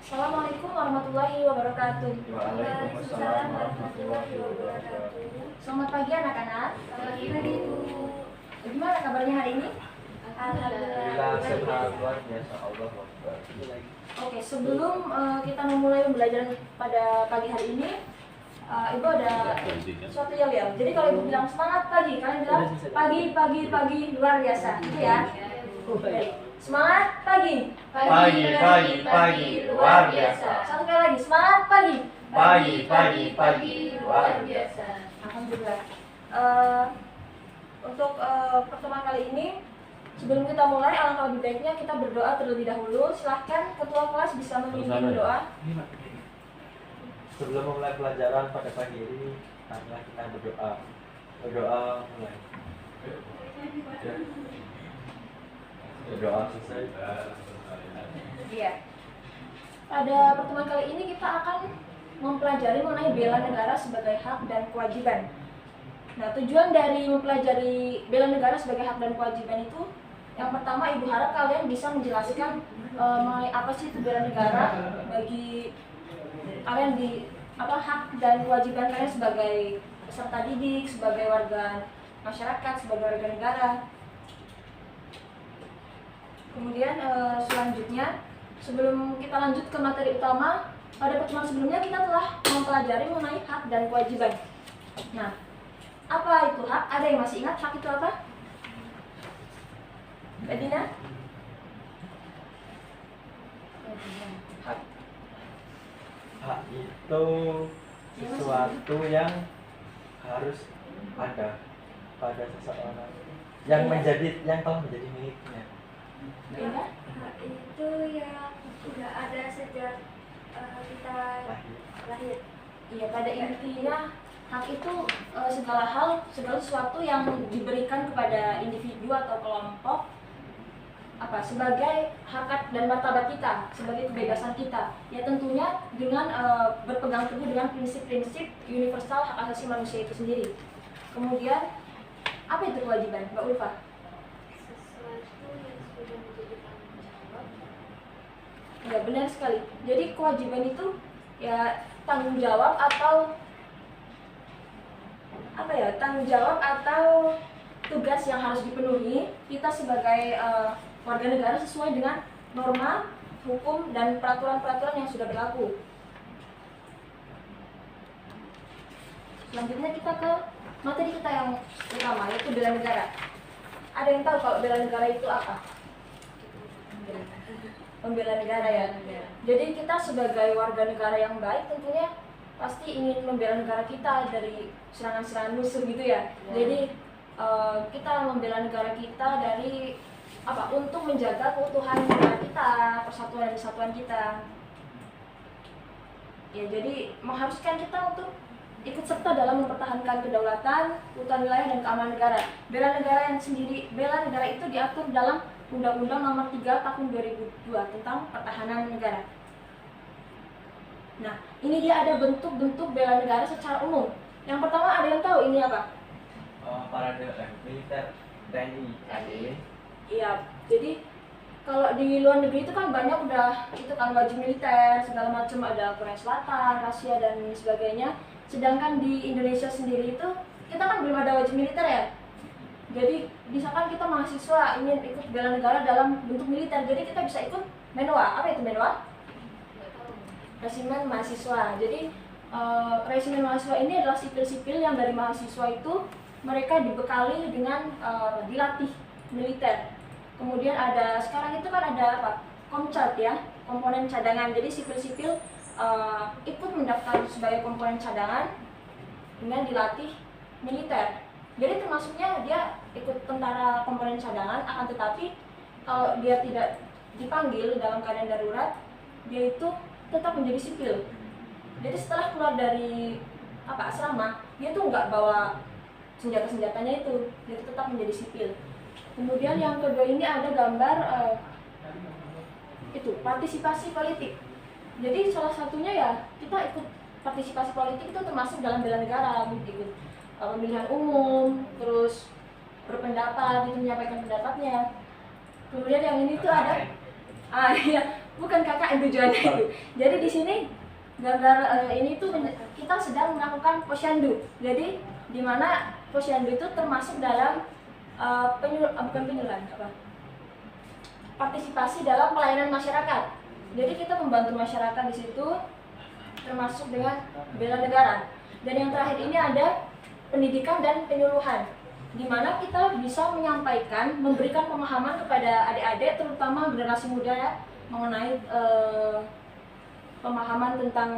Assalamualaikum warahmatullahi wabarakatuh. Waalaikumsalam warahmatullahi wabarakatuh. Selamat pagi anak-anak. Selamat pagi, Bu. Gimana kabarnya hari ini? Alhamdulillah sehat luar biasa, Allah Akbar. Oke, sebelum kita memulai pembelajaran pada pagi hari ini, Ibu ada suatu yel-yel. Jadi kalau Ibu bilang semangat pagi, kalian bilang pagi luar biasa, gitu ya. Oke. Semangat pagi. Pagi luar biasa. Satu kali lagi, semangat pagi. Pagi luar biasa. Alhamdulillah. Untuk pertemuan kali ini, sebelum kita mulai, alangkah lebih baiknya kita berdoa terlebih dahulu. Silahkan ketua kelas bisa memimpin doa. Sebelum memulai pelajaran pada pagi ini, marilah kita berdoa. Berdoa mulai. Berdoa selesai. Iya. Pada pertemuan kali ini kita akan mempelajari mengenai bela negara sebagai hak dan kewajiban. Nah, tujuan dari mempelajari bela negara sebagai hak dan kewajiban itu, yang pertama Ibu harap kalian bisa menjelaskan mengenai apa sih itu bela negara bagi kalian di hak dan kewajiban kalian sebagai peserta didik, sebagai warga masyarakat, sebagai warga negara. Kemudian selanjutnya, sebelum kita lanjut ke materi utama, pada pertemuan sebelumnya kita telah mempelajari mengenai hak dan kewajiban. Nah, apa itu hak? Ada yang masih ingat hak itu apa? Mbak Dina? Hak. Hak itu sesuatu yang harus ada pada seseorang yang telah menjadi miliknya. Dina? Hak itu yang sudah ada sejak kita lahir. Iya, pada intinya hak itu segala segala sesuatu yang diberikan kepada individu atau kelompok sebagai harkat dan martabat kita, sebagai kebebasan kita. Ya tentunya dengan berpegang teguh dengan prinsip-prinsip universal hak asasi manusia itu sendiri. Kemudian apa itu kewajiban, Mbak Ulfa? Sesuatu yang sudah menjadi tanggung jawab. Ya benar sekali. Jadi kewajiban itu ya tanggung jawab atau tanggung jawab atau tugas yang harus dipenuhi kita sebagai warga negara sesuai dengan norma, hukum, dan peraturan-peraturan yang sudah berlaku. Selanjutnya kita ke materi kita yang utama, yaitu bela negara. Ada yang tahu kalau bela negara itu apa? Membela negara ya. Jadi kita sebagai warga negara yang baik tentunya pasti ingin membela negara kita dari serangan-serangan musuh gitu ya. Jadi kita membela negara kita dari untuk menjaga keutuhan negara kita, persatuan dan kesatuan kita. Ya, jadi mengharuskan kita untuk ikut serta dalam mempertahankan kedaulatan, keutuhan wilayah dan keamanan negara. Bela negara itu diatur dalam Undang-Undang Nomor 3 Tahun 2002 tentang Pertahanan Negara. Nah, ini dia ada bentuk-bentuk bela negara secara umum. Yang pertama, ada yang tahu ini apa? Parade militer TNI AD. Iya, jadi kalau di luar negeri itu kan banyak wajib militer segala macam, ada Korea Selatan, Rusia dan sebagainya. Sedangkan di Indonesia sendiri itu kita kan belum ada wajib militer ya. Jadi misalkan kita mahasiswa ingin ikut bela negara dalam bentuk militer, jadi kita bisa ikut MENWA. Apa itu MENWA? Resimen Mahasiswa. Jadi resimen mahasiswa ini adalah sipil-sipil yang dari mahasiswa itu mereka dibekali dengan dilatih militer. Kemudian sekarang itu kan ada Komcat ya, komponen cadangan. Jadi sipil-sipil ikut mendaftar sebagai komponen cadangan dengan dilatih militer. Jadi termasuknya dia ikut tentara komponen cadangan, akan tetapi kalau dia tidak dipanggil dalam keadaan darurat, dia itu tetap menjadi sipil. Jadi setelah keluar dari asrama, dia tuh nggak bawa senjatanya itu, dia tetap menjadi sipil. Kemudian yang kedua ini ada gambar partisipasi politik. Jadi salah satunya ya kita ikut partisipasi politik itu termasuk dalam bela negara, ikut pemilihan umum, terus berpendapat, itu menyampaikan pendapatnya. Kemudian yang ini tuh ada bukan KKN tujuannya itu. Jadi di sini gambar ini tuh kita sedang melakukan posyandu. Jadi di mana posyandu itu termasuk dalam bukan penyuluhan apa? Partisipasi dalam pelayanan masyarakat. Jadi kita membantu masyarakat di situ termasuk dengan bela negara. Dan yang terakhir ini ada pendidikan dan penyuluhan, di mana kita bisa menyampaikan, memberikan pemahaman kepada adik-adik terutama generasi muda ya, mengenai pemahaman tentang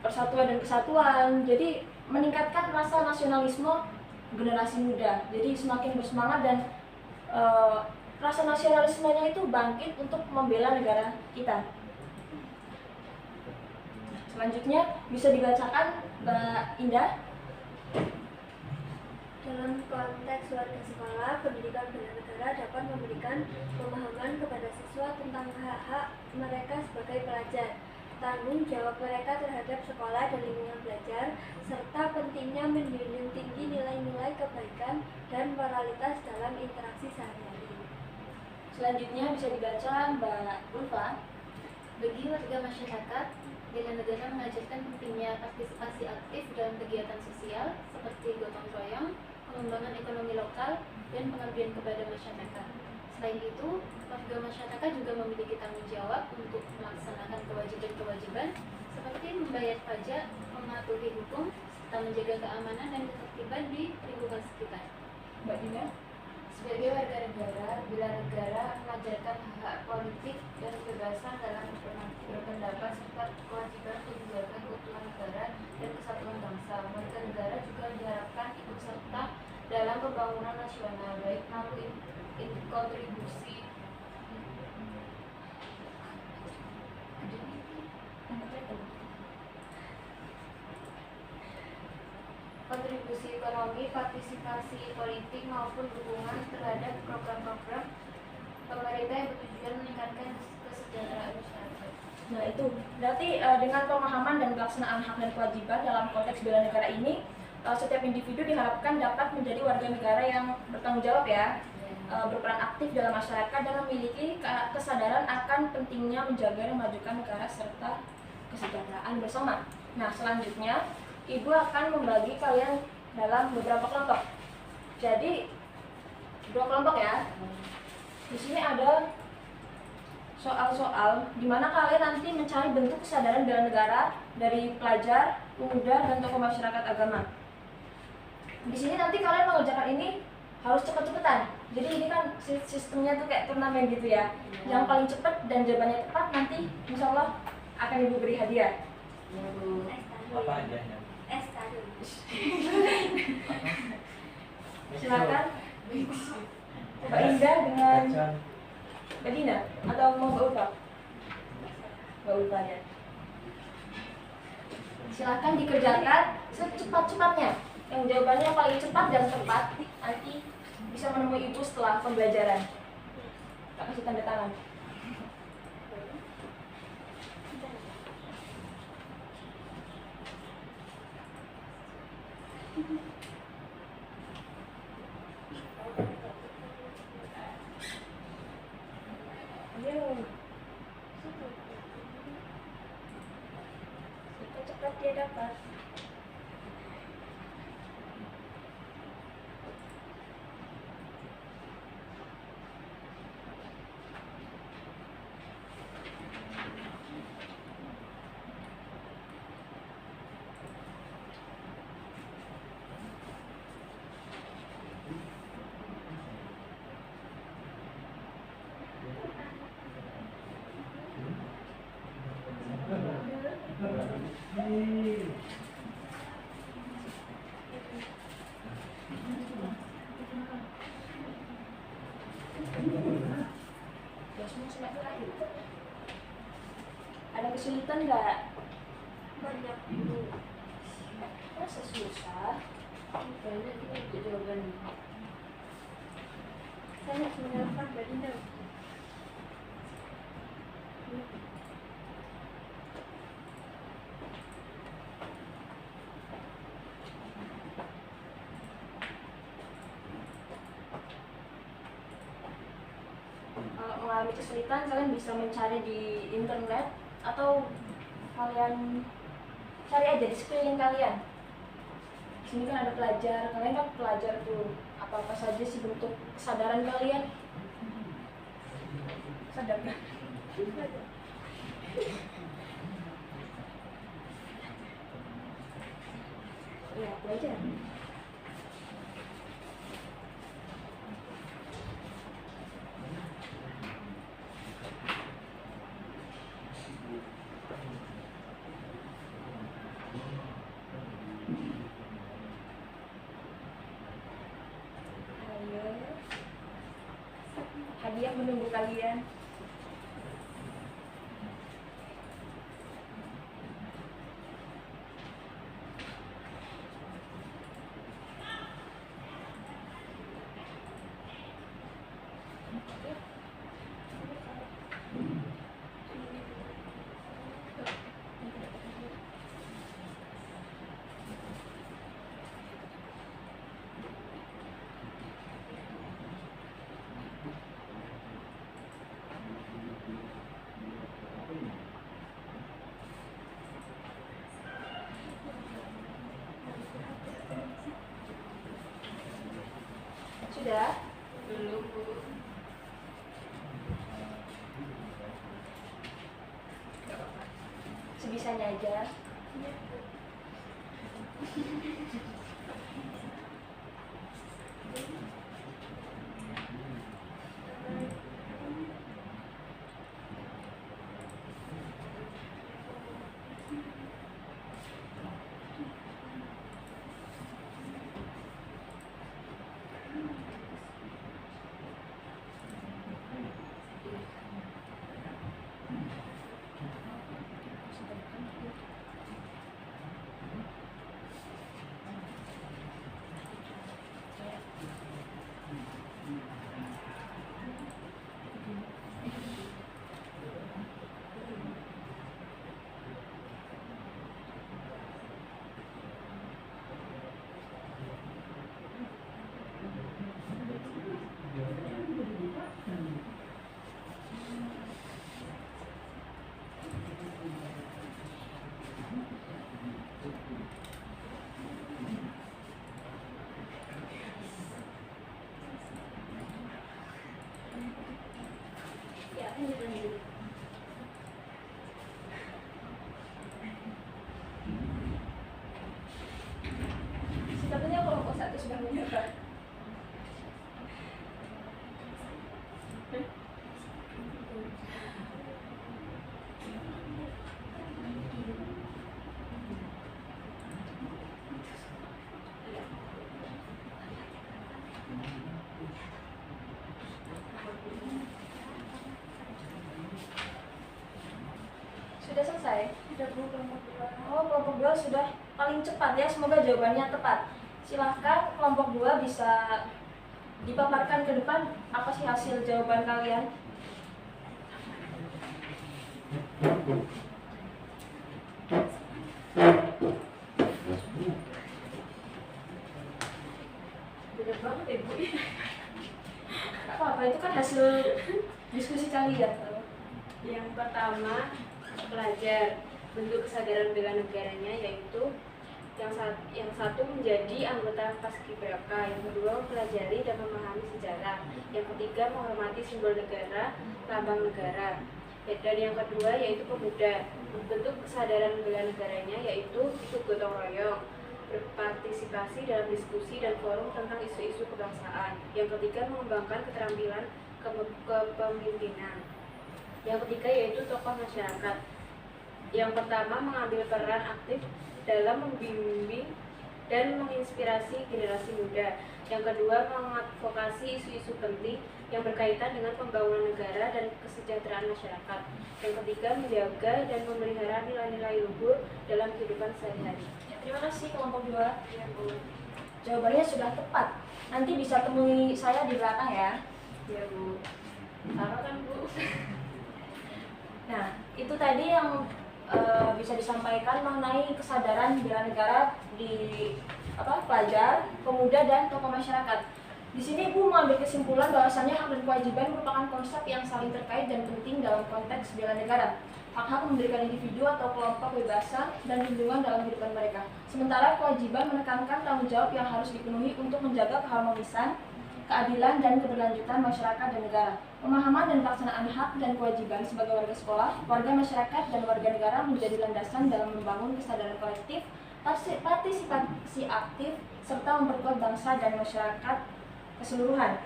persatuan dan kesatuan. Jadi meningkatkan rasa nasionalisme generasi muda. Jadi semakin bersemangat dan rasa nasionalismenya itu bangkit untuk membela negara kita. Selanjutnya bisa dibacakan Mbak Indah. Dalam konteks warga sekolah, pendidikan bela negara dapat memberikan pemahaman kepada siswa tentang hak-hak mereka sebagai pelajar, tanggung jawab mereka terhadap sekolah dan lingkungan belajar, serta pentingnya menjunjung tinggi nilai-nilai kebaikan dan moralitas dalam interaksi sehari-hari. Selanjutnya bisa dibaca Mbak Ulfa. Bagi warga masyarakat, bela negara mengajarkan pentingnya partisipasi aktif dalam kegiatan sosial seperti gotong royong, pengembangan ekonomi lokal, dan pengabdian kepada masyarakat. Selain itu, warga masyarakat juga memiliki tanggung jawab untuk melaksanakan kewajiban-kewajiban seperti membayar pajak, mematuhi hukum, serta menjaga keamanan dan ketertiban di lingkungan sekitar. Mbak Dina. Sebagai warga negara, bela negara mengajarkan hak politik dan kebebasan dalam berpendapat serta kewajiban untuk menjaga keutuhan negara dan kesatuan bangsa. Warga negara juga diharapkan ikut serta dalam pembangunan nasional, baik melalui kontribusi ekonomi, partisipasi politik maupun dukungan terhadap program-program pemerintah yang bertujuan meningkatkan kesejahteraan masyarakat. Nah itu berarti dengan pemahaman dan pelaksanaan hak dan kewajiban dalam konteks bela negara ini, setiap individu diharapkan dapat menjadi warga negara yang bertanggung jawab ya, berperan aktif dalam masyarakat dan memiliki kesadaran akan pentingnya menjaga dan memajukan negara serta kesejahteraan bersama. Nah selanjutnya Ibu akan membagi kalian dalam beberapa kelompok. Jadi 2 kelompok ya. Di sini ada soal-soal di mana kalian nanti mencari bentuk kesadaran bela negara dari pelajar, pemuda, dan tokoh masyarakat agama. Di sini nanti kalian mengerjakan ini harus cepet-cepetan. Jadi ini kan sistemnya tuh kayak turnamen gitu ya. Yang paling cepat dan jawabannya tepat nanti insya Allah akan Ibu beri hadiah. Apa hadiahnya? Silakan Mbak Indah dengan Mbak Dina atau mau Mbak Ulfa? Mbak Ulfa ya. Silakan dikerjakan secepat-cepatnya. Yang jawabannya paling cepat dan tepat nanti bisa menemui Ibu setelah pembelajaran. Tak kasih tanda tangan. Ayo. Cepat-cepat dia dapat. Ada kesulitan nggak? Banyak. Masa susah? Banyak itu jawaban. Saya harus menyalahkan Mbak Dina. Kalau mengalami kesulitan, kalian bisa mencari di internet atau kalian cari aja di sekeliling kalian. Di sini kan ada pelajar, kalian kan pelajar tuh, apa-apa saja sih bentuk kesadaran kalian? Sadar kan? Ya, pelajar. Ayo. Hadiah menunggu kalian. Sudah? Belum, Bu. Sebisanya aja. Ya, lanjut. Sepertinya kelompok satu sudah menyerah. Sudah selesai? Sudah Bu, kelompok 2. Oh, kelompok 2 sudah paling cepat ya, semoga jawabannya tepat. Silahkan kelompok 2 bisa dipaparkan ke depan apa sih hasil jawaban kalian. Bener banget ya Bu. Gak apa-apa, itu kan hasil diskusi kalian. Yang pertama, pelajar bentuk kesadaran bela negaranya yaitu yang satu menjadi anggota paskibraka, yang kedua mempelajari dan memahami sejarah, yang ketiga menghormati simbol negara, lambang negara, dan yang kedua yaitu pemuda bentuk kesadaran bela negaranya yaitu ikut gotong royong, berpartisipasi dalam diskusi dan forum tentang isu-isu kebangsaan, yang ketiga mengembangkan keterampilan kepemimpinan, yang ketiga yaitu tokoh masyarakat. Yang pertama mengambil peran aktif dalam membimbing dan menginspirasi generasi muda. Yang kedua mengadvokasi isu-isu penting yang berkaitan dengan pembangunan negara dan kesejahteraan masyarakat. Yang ketiga menjaga dan memelihara nilai-nilai luhur dalam kehidupan sehari-hari. Ya, terima kasih kelompok 2. Ya, Bu. Jawabannya sudah tepat. Nanti bisa temui saya di belakang ya. Ya Bu. Sama kan Bu? Nah, itu tadi yang bisa disampaikan mengenai kesadaran bela negara di pelajar, pemuda, dan tokoh masyarakat. Di sini Ibu mengambil kesimpulan bahwasannya hak dan kewajiban merupakan konsep yang saling terkait dan penting dalam konteks bela negara. Hak-hak memberikan individu atau kelompok kebebasan dan perlindungan dalam kehidupan mereka. Sementara kewajiban menekankan tanggung jawab yang harus dipenuhi untuk menjaga keharmonisan, keadilan, dan keberlanjutan masyarakat dan negara. Pemahaman dan pelaksanaan hak dan kewajiban sebagai warga sekolah, warga masyarakat, dan warga negara menjadi landasan dalam membangun kesadaran kolektif, partisipasi aktif, serta memperkuat bangsa dan masyarakat keseluruhan.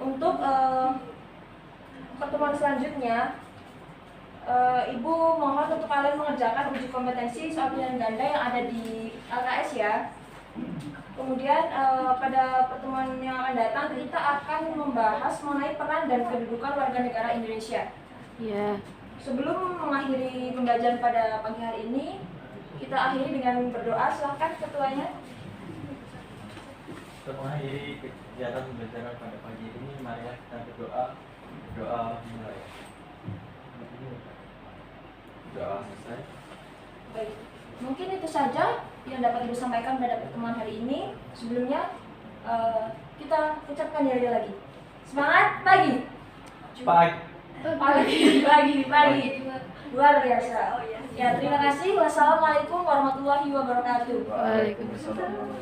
Untuk pertemuan selanjutnya, Ibu mohon untuk kalian mengerjakan uji kompetensi soal pilihan ganda yang ada di LKS ya. Kemudian pada pertemuan yang akan datang kita akan membahas mengenai peran dan kedudukan warga negara Indonesia. Ya. Sebelum mengakhiri pembelajaran pada pagi hari ini, kita akhiri dengan berdoa. Silakan ketuanya. Untuk mengakhiri kegiatan pembelajaran pada pagi ini, marilah kita berdoa. Doa mulai. Doa selesai. Baik, mungkin itu saja yang dapat Ibu sampaikan pada pertemuan hari ini. Sebelumnya kita ucapkan diri lagi. Semangat pagi. Pagi. Luar biasa. Ya, terima kasih. Wassalamualaikum warahmatullahi wabarakatuh. Waalaikumsalam.